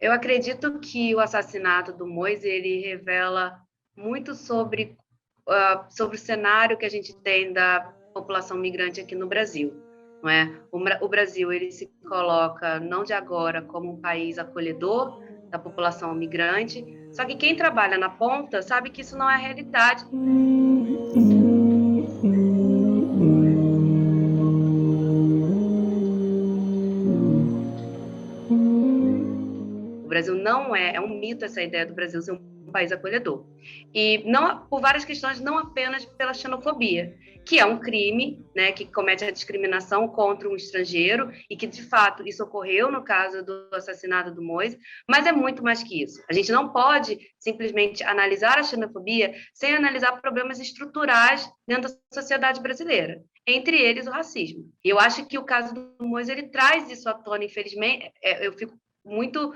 Eu acredito que o assassinato do Moise, ele revela muito sobre o cenário que a gente tem da população migrante aqui no Brasil, não é? O Brasil, ele se coloca, não de agora, como um país acolhedor da população migrante, só que quem trabalha na ponta sabe que isso não é a realidade. O Brasil não é um mito essa ideia do Brasil ser um país acolhedor. E não por várias questões, não apenas pela xenofobia, que é um crime, né, que comete a discriminação contra um estrangeiro e que, de fato, isso ocorreu no caso do assassinato do Moise, mas é muito mais que isso. A gente não pode simplesmente analisar a xenofobia sem analisar problemas estruturais dentro da sociedade brasileira, entre eles o racismo. E eu acho que o caso do Moise, ele traz isso à tona, infelizmente. Eu fico muito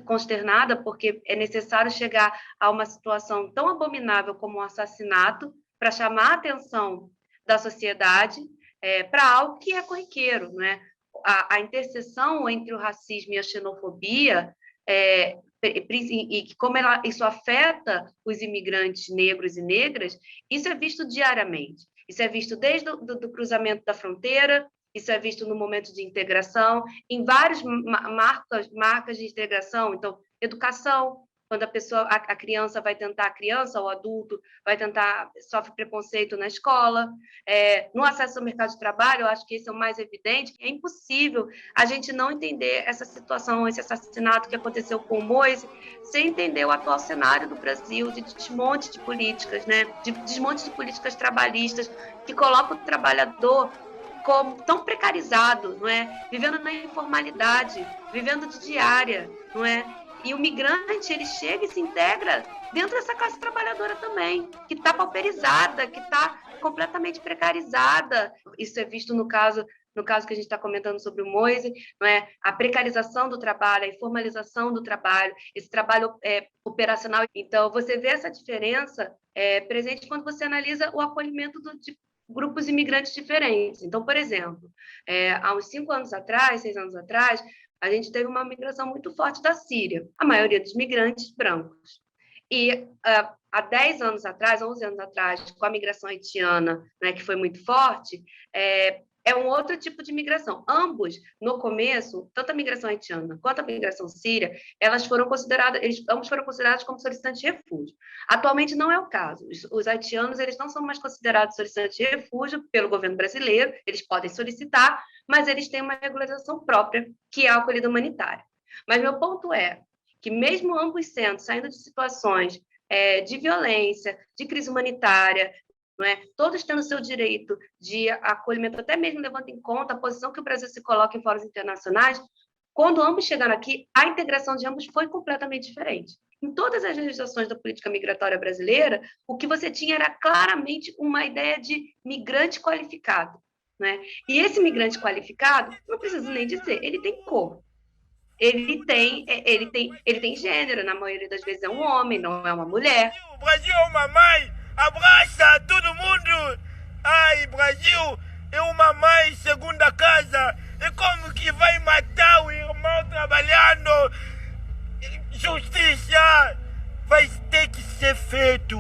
consternada, porque é necessário chegar a uma situação tão abominável como um assassinato para chamar a atenção da sociedade para algo que é corriqueiro, né? A interseção entre o racismo e a xenofobia e como isso afeta os imigrantes negros e negras, isso é visto diariamente. Isso é visto desde o cruzamento da fronteira, isso é visto no momento de integração, em várias marcas de integração. Então, educação, quando a criança vai tentar, a criança ou adulto vai tentar, sofre preconceito na escola, no acesso ao mercado de trabalho, eu acho que esse é o mais evidente. É impossível a gente não entender essa situação, esse assassinato que aconteceu com o Moise, sem entender o atual cenário do Brasil, de desmonte de políticas, né? De desmonte de políticas trabalhistas, que colocam o trabalhador como tão precarizado, não é? Vivendo na informalidade, vivendo de diária, não é? E o migrante, ele chega e se integra dentro dessa classe trabalhadora também, que está pauperizada, que está completamente precarizada. Isso é visto no caso que a gente está comentando sobre o Moise, não é? A precarização do trabalho, a informalização do trabalho, esse trabalho operacional. Então, você vê essa diferença presente quando você analisa o acolhimento de grupos imigrantes diferentes. Então, por exemplo, há uns 6 anos atrás, a gente teve uma migração muito forte da Síria, a maioria dos migrantes brancos. E há 10 anos atrás, 11 anos atrás, com a migração haitiana, né, que foi muito forte, é um outro tipo de migração. Ambos, no começo, tanto a migração haitiana quanto a migração síria, ambos foram considerados como solicitantes de refúgio. Atualmente não é o caso. Os haitianos, eles não são mais considerados solicitantes de refúgio pelo governo brasileiro, eles podem solicitar, mas eles têm uma regularização própria, que é a acolhida humanitária. Mas meu ponto é que mesmo ambos saindo de situações de violência, de crise humanitária, não é? Todos tendo seu direito de acolhimento, até mesmo levando em conta a posição que o Brasil se coloca em fóruns internacionais, quando ambos chegaram aqui, a integração de ambos foi completamente diferente. Em todas as legislações da política migratória brasileira, o que você tinha era claramente uma ideia de migrante qualificado, né? E esse migrante qualificado, não preciso nem dizer, ele tem cor. Ele tem gênero, na maioria das vezes é um homem, não é uma mulher. O Brasil é uma mãe, abraça todo mundo. Ai, Brasil é uma mãe, segunda casa. E como que vai matar o irmão trabalhando? Justiça vai ter que ser feito.